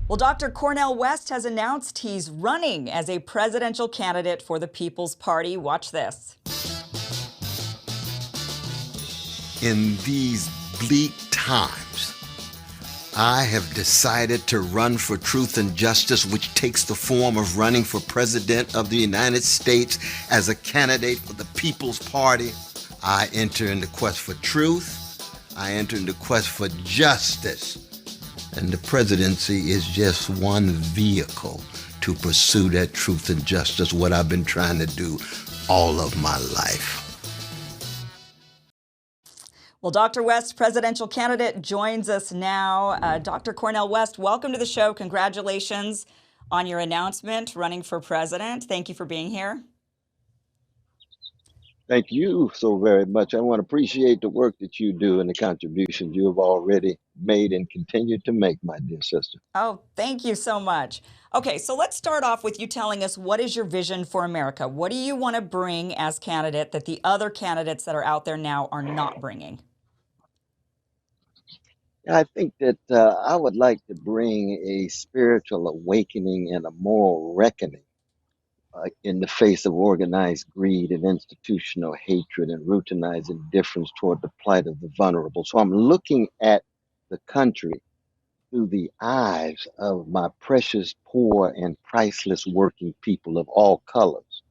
Well, Dr. Cornel West has announced he's running as a presidential candidate for the People's Party. Watch this. In these bleak times, I have decided to run for truth and justice, which takes the form of running for President of the United States as a candidate for the People's Party. I enter in the quest for truth. I enter in the quest for justice. And the presidency is just one vehicle to pursue that truth and justice, what I've been trying to do all of my life. Well, Dr. West, presidential candidate, joins us now. Dr. Cornel West, welcome to the show. Congratulations on your announcement running for president. Thank you for being here. Thank you so very much. I want to appreciate the work that you do and the contributions you have already made and continue to make, my dear sister. Oh, thank you so much. Okay, so let's start off with you telling us, what is your vision for America? What do you want to bring as candidate that the other candidates that are out there now are not bringing? I think that I would like to bring a spiritual awakening and a moral reckoning in the face of organized greed and institutional hatred and routinized indifference toward the plight of the vulnerable. So I'm looking at the country through the eyes of my precious, poor, and priceless working people of all colors,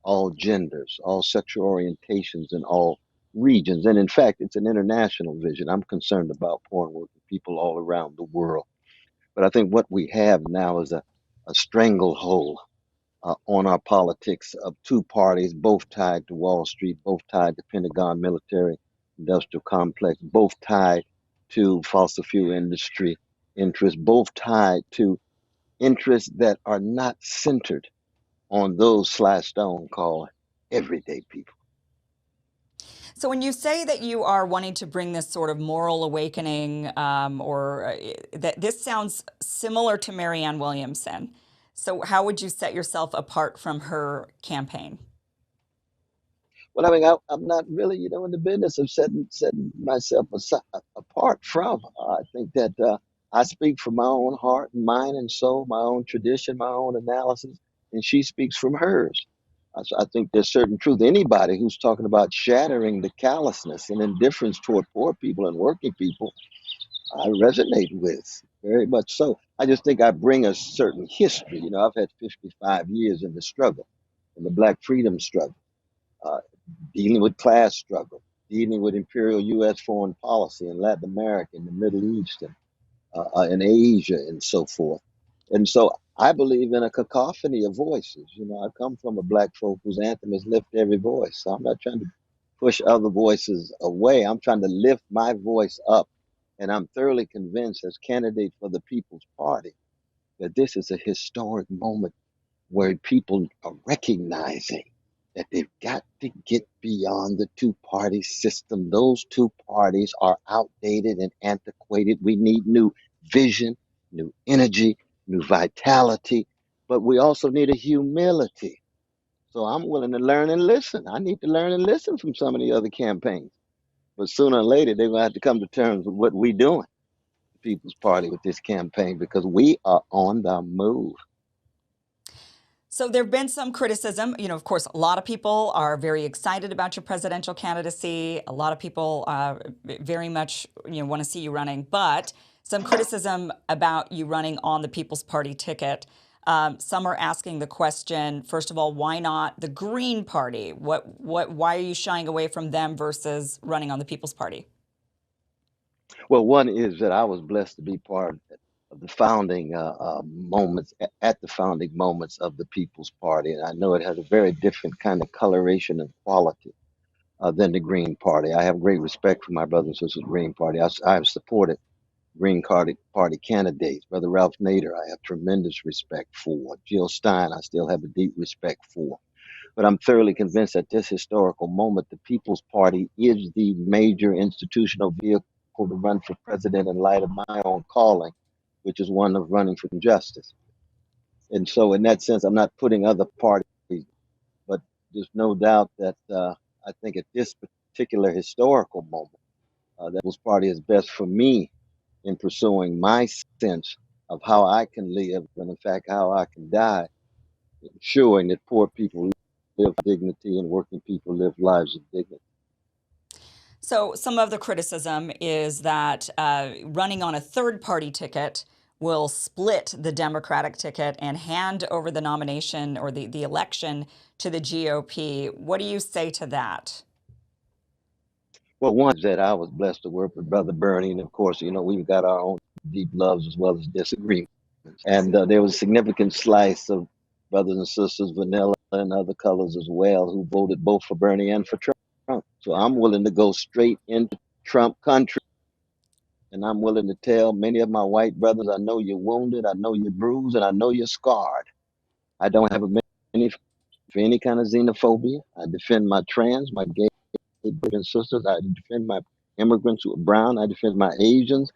all genders, all sexual orientations, and all regions. And in fact, it's an international vision. I'm concerned about poor and working people all around the world. But I think what we have now is a stranglehold on our politics of two parties, both tied to Wall Street, both tied to Pentagon military industrial complex, both tied to fossil fuel industry interests, both tied to interests that are not centered on those Sly Stone called everyday people. So when you say that you are wanting to bring this sort of moral awakening, that this sounds similar to Marianne Williamson. So how would you set yourself apart from her campaign? Well, I mean, I'm not really, in the business of setting myself apart from. I think that I speak from my own heart and mind and soul, my own tradition, my own analysis, and she speaks from hers. I think there's certain truth. Anybody who's talking about shattering the callousness and indifference toward poor people and working people, I resonate with very much so. I just think I bring a certain history. I've had 55 years in the struggle, in the Black freedom struggle, uh, dealing with class struggle, dealing with imperial U.S. foreign policy in Latin America, in the Middle East, and in Asia, and so forth. And so I believe in a cacophony of voices. I come from a Black folk whose anthem is lift every voice. So I'm not trying to push other voices away. I'm trying to lift my voice up. And I'm thoroughly convinced, as candidate for the People's Party, that this is a historic moment where people are recognizing that they've got to get beyond the two-party system. Those two parties are outdated and antiquated. We need new vision, new energy, new vitality, but we also need a humility. So I'm willing to learn and listen. I need to learn and listen from some of the other campaigns. But sooner or later, they're going to have to come to terms with what we're doing, the People's Party, with this campaign, because we are on the move. So there have been some criticism. Of course, a lot of people are very excited about your presidential candidacy. A lot of people very much want to see you running, but some criticism about you running on the People's Party ticket. Some are asking the question, first of all, why not the Green Party? Why are you shying away from them versus running on the People's Party? Well, one is that I was blessed to be part of the founding moments, at the founding moments of the People's Party. And I know it has a very different kind of coloration and quality than the Green Party. I have great respect for my brothers and sisters in the Green Party. I have supported Green Party candidates. Brother Ralph Nader, I have tremendous respect for. Jill Stein, I still have a deep respect for. But I'm thoroughly convinced at this historical moment, the People's Party is the major institutional vehicle to run for president in light of my own calling, which is one of running for justice. And so, in that sense, I'm not putting other parties, but there's no doubt that I think at this particular historical moment, that People's Party is best for me in pursuing my sense of how I can live, and in fact, how I can die, ensuring that poor people live dignity and working people live lives of dignity. So some of the criticism is that running on a third party ticket will split the Democratic ticket and hand over the nomination or the election to the GOP. What do you say to that? Well, one is that I was blessed to work with Brother Bernie, and of course, we've got our own deep loves as well as disagreements. And there was a significant slice of brothers and sisters, vanilla and other colors as well, who voted both for Bernie and for Trump. So I'm willing to go straight into Trump country. And I'm willing to tell many of my white brothers, I know you're wounded, I know you're bruised, and I know you're scarred. I don't have any for any kind of xenophobia. I defend my trans, my gay brothers and sisters. I defend my immigrants who are brown. I defend my Asians.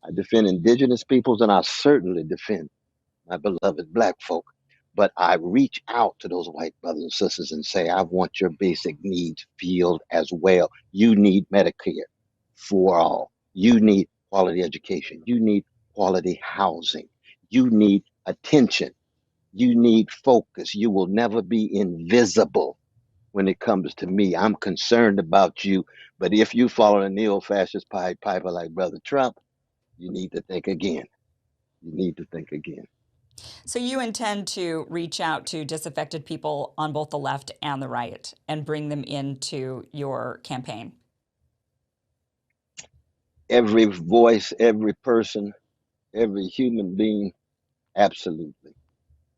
I defend indigenous peoples, and I certainly defend my beloved black folk. But I reach out to those white brothers and sisters and say, I want your basic needs filled as well. You need Medicare for all. You need quality education. You need quality housing. You need attention. You need focus. You will never be invisible when it comes to me. I'm concerned about you. But if you follow a neo-fascist piper like Brother Trump, you need to think again. You need to think again. So you intend to reach out to disaffected people on both the left and the right and bring them into your campaign? Every voice, every person, every human being, absolutely.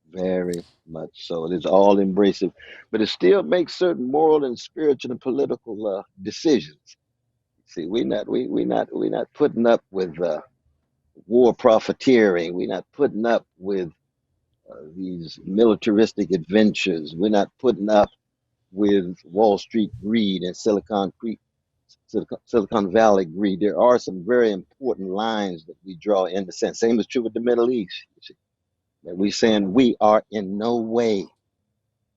Very much so. It is all embracive, but it still makes certain moral and spiritual and political decisions. See, we not putting up with war profiteering. We're not putting up with these militaristic adventures. We're not putting up with Wall Street greed and Silicon Valley greed. There are some very important lines that we draw in the sense. Same is true with the Middle East. You see, that we saying we are in no way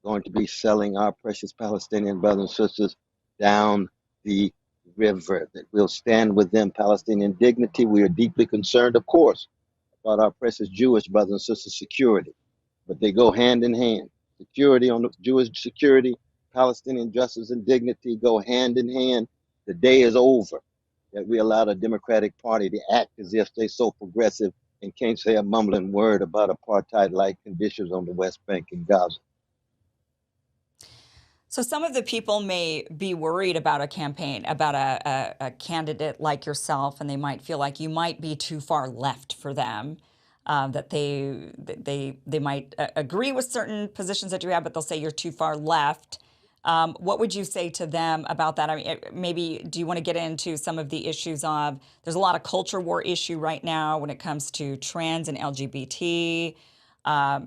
going to be selling our precious Palestinian brothers and sisters down the river. That we'll stand with them, Palestinian dignity. We are deeply concerned, of course, about our precious Jewish brothers and sisters' security, but they go hand in hand. Security on the Jewish security, Palestinian justice and dignity go hand in hand. The day is over that we allow the Democratic Party to act as if they're so progressive and can't say a mumbling word about apartheid-like conditions on the West Bank and Gaza. So some of the people may be worried about a campaign, about a candidate like yourself, and they might feel like you might be too far left for them. That they might agree with certain positions that you have, but they'll say you're too far left. What would you say to them about that? I mean, maybe do you want to get into some of the issues of there's a lot of culture war issue right now when it comes to trans and LGBT.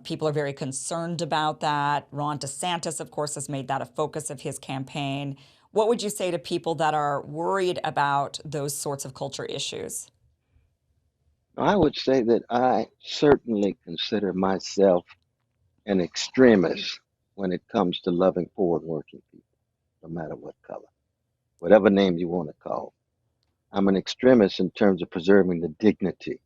People are very concerned about that. Ron DeSantis, of course, has made that a focus of his campaign. What would you say to people that are worried about those sorts of culture issues? I would say that I certainly consider myself an extremist when it comes to loving poor and working people, no matter what color, whatever name you want to call. I'm an extremist in terms of preserving the dignity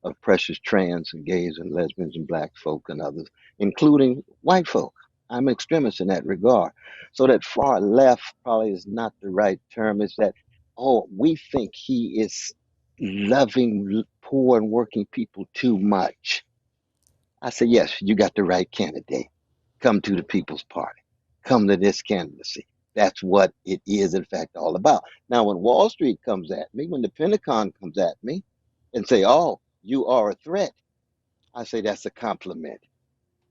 of precious trans and gays and lesbians and black folk and others, including white folk. I'm an extremist in that regard. So that far left probably is not the right term. Is that, oh, we think he is loving poor and working people too much. I say, yes, you got the right candidate. Come to the People's Party. Come to this candidacy. That's what it is, in fact, all about. Now, when Wall Street comes at me, when the Pentagon comes at me and say, oh, you are a threat, I say that's a compliment.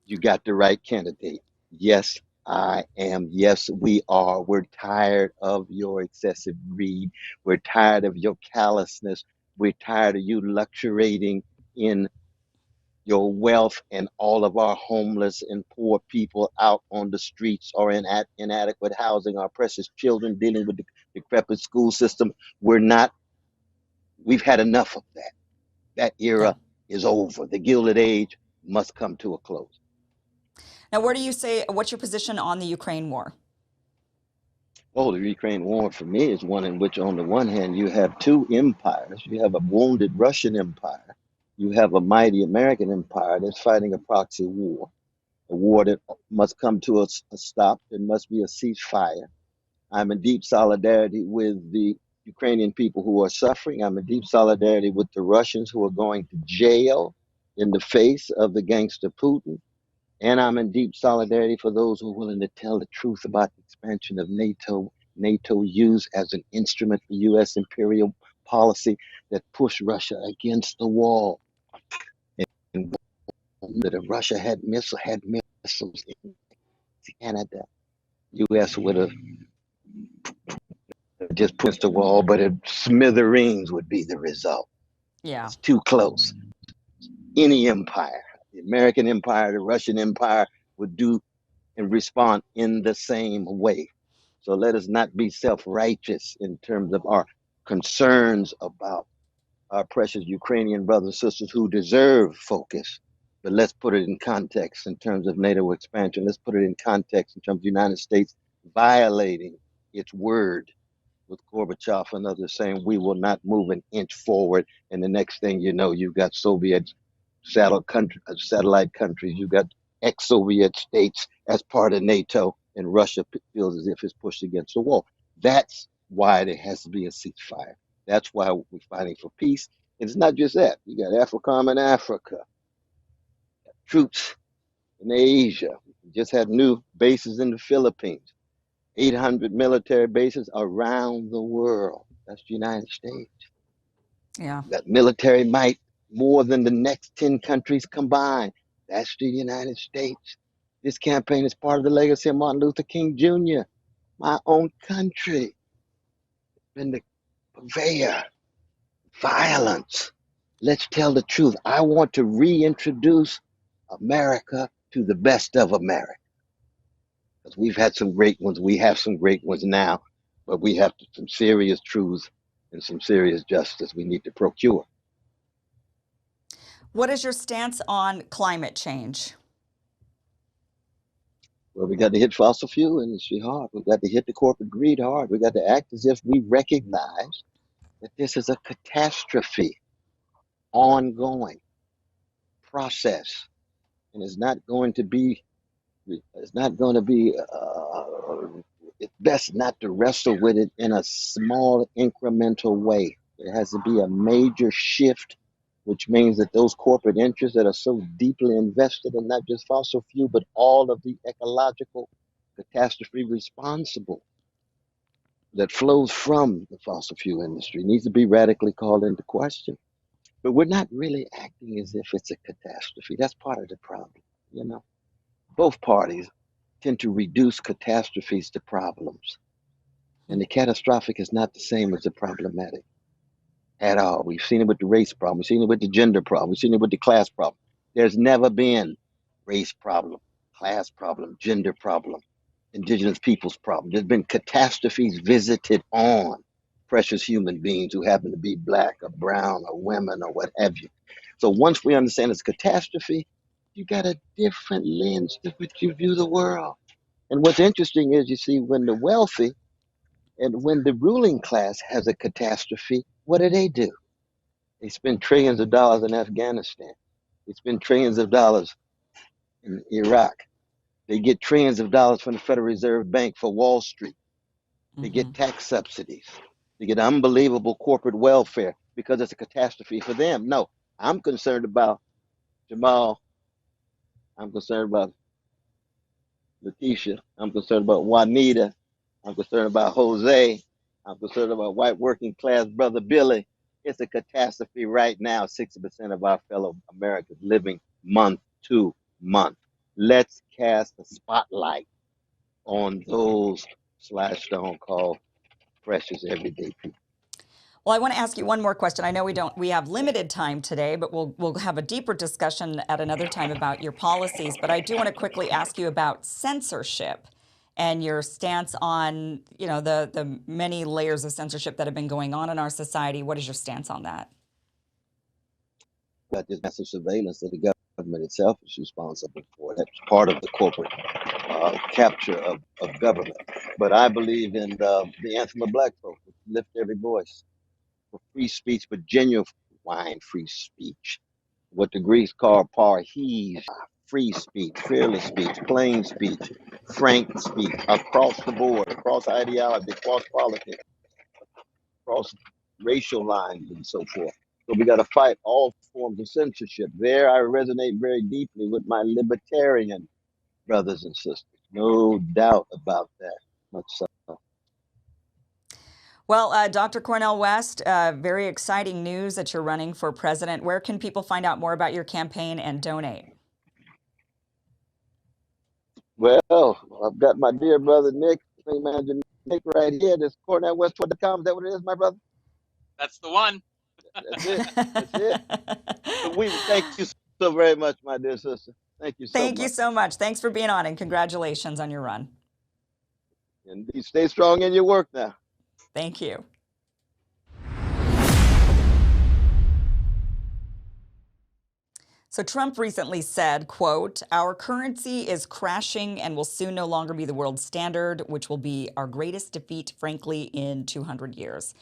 You got the right candidate. Yes, I am. Yes, we are. We're tired of your excessive greed. We're tired of your callousness. We're tired of you luxuriating in your wealth and all of our homeless and poor people out on the streets or in inadequate housing, our precious children dealing with the decrepit school system. We've had enough of that. That Yeah. era is over. The Gilded Age must come to a close. Now, where do you say, what's your position on the Ukraine war? Oh, the Ukraine war for me is one in which, on the one hand, you have two empires. You have a wounded Russian empire You have a mighty American empire that's fighting a proxy war, a war that must come to a stop. There must be a ceasefire. I'm in deep solidarity with the Ukrainian people who are suffering. I'm in deep solidarity with the Russians who are going to jail in the face of the gangster Putin. And I'm in deep solidarity for those who are willing to tell the truth about the expansion of NATO. NATO used as an instrument for U.S. imperial policy that pushed Russia against the wall. And that if Russia had missiles in Canada, U.S. would have just pushed the wall, but smithereens would be the result. Yeah. It's too close. Any empire, the American empire, the Russian empire, would do and respond in the same way. So let us not be self-righteous in terms of our concerns about our precious Ukrainian brothers and sisters who deserve focus. But let's put it in context in terms of NATO expansion. Let's put it in context in terms of the United States violating its word with Gorbachev and others saying we will not move an inch forward. And the next thing you know, you've got Soviet satellite countries, you've got ex-Soviet states as part of NATO, and Russia feels as if it's pushed against the wall. That's why there has to be a ceasefire. That's why we're fighting for peace. And it's not just that. You got AFRICOM in Africa, troops in Asia. We just had new bases in the Philippines. 800 military bases around the world. That's the United States. Yeah. That military might more than the next 10 countries combined. That's the United States. This campaign is part of the legacy of Martin Luther King Jr., my own country. Been the purveyor, violence. Let's tell the truth. I want to reintroduce America to the best of America. Because we've had some great ones. We have some great ones now, but we have some serious truths and some serious justice we need to procure. What is your stance on climate change? Well, we got to hit fossil fuel industry hard. We got to hit the corporate greed hard. We got to act as if we recognize that this is a catastrophe, ongoing process, and it's not going to be it's best not to wrestle with it in a small incremental way. There has to be a major shift, which means that those corporate interests that are so deeply invested in not just fossil fuel but all of the ecological catastrophe responsible that flows from the fossil fuel industry needs to be radically called into question. But we're not really acting as if it's a catastrophe. That's part of the problem. You know, both parties tend to reduce catastrophes to problems. And the catastrophic is not the same as the problematic at all. We've seen it with the race problem. We've seen it with the gender problem. We've seen it with the class problem. There's never been race problem, class problem, gender problem, indigenous peoples problem. There's been catastrophes visited on precious human beings who happen to be black or brown or women or what have you. So once we understand it's catastrophe, you got a different lens to which you view the world. And what's interesting is you see when the wealthy and when the ruling class has a catastrophe, what do? They spend trillions of dollars in Afghanistan. They spend trillions of dollars in Iraq. They get trillions of dollars from the Federal Reserve Bank for Wall Street. They Mm-hmm. get tax subsidies. They get unbelievable corporate welfare because it's a catastrophe for them. No, I'm concerned about Jamal. I'm concerned about Letitia. I'm concerned about Juanita. I'm concerned about Jose. I'm concerned about white working class brother Billy. It's a catastrophe right now. 60% of our fellow Americans living month to month. Let's cast a spotlight on those slash stone called precious everyday people. Well, I want to ask you one more question. I know we have limited time today, but we'll have a deeper discussion at another time about your policies. But I do want to quickly ask you about censorship and your stance on, the many layers of censorship that have been going on in our society. What is your stance on that? But this massive surveillance that the government itself is responsible for. That's part of the corporate capture of government. But I believe in the anthem of black folk, lift every voice for free speech, but genuine free speech. what the Greeks call parhes, free speech, fearless speech, plain speech, frank speech, across the board, across ideology, across politics, across racial lines, and so forth. So we got to fight all forms of censorship. There, I resonate very deeply with my libertarian brothers and sisters. No doubt about that. Much so. Well, Dr. Cornel West, very exciting news that you're running for president. Where can people find out more about your campaign and donate? Well, I've got my dear brother Nick, campaign manager Nick, right here. This CornelWest.com. Is that what it is, my brother? That's the one. That's it. That's it. So we thank you so very much, my dear sister. Thank you so Thank you much. so much. Thanks for being on, and congratulations on your run. And stay strong in your work now. Thank you. So Trump recently said, quote, "Our currency is crashing and will soon no longer be the world standard, which will be our greatest defeat, frankly, in 200 years.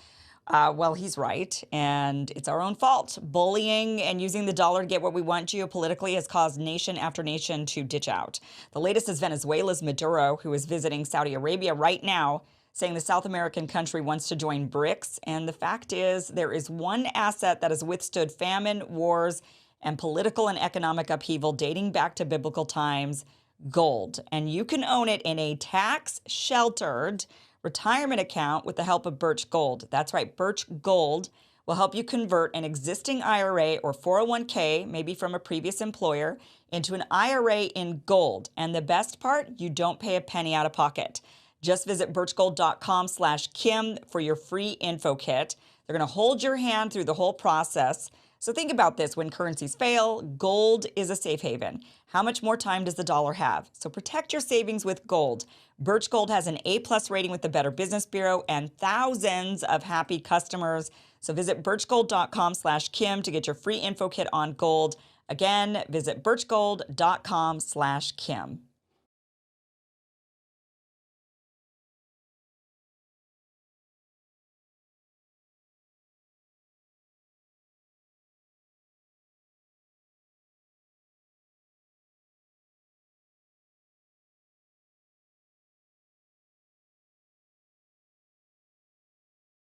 Well, he's right, and it's our own fault. Bullying and using the dollar to get what we want geopolitically has caused nation after nation to ditch out. The latest is Venezuela's Maduro, who is visiting Saudi Arabia right now, saying the South American country wants to join BRICS. And the fact is, there is one asset that has withstood famine, wars, and political and economic upheaval dating back to biblical times: gold. And you can own it in a tax-sheltered retirement account with the help of Birch Gold. That's right, Birch Gold will help you convert an existing IRA or 401k, maybe from a previous employer, into an IRA in gold. And the best part, you don't pay a penny out of pocket. Just visit birchgold.com/Kim for your free info kit. They're going to hold your hand through the whole process. So think about this: when currencies fail, gold is a safe haven. How much more time does the dollar have? So protect your savings with gold. Birch Gold has an A+ rating with the Better Business Bureau and thousands of happy customers. So visit birchgold.com/Kim to get your free info kit on gold. Again, visit birchgold.com/Kim.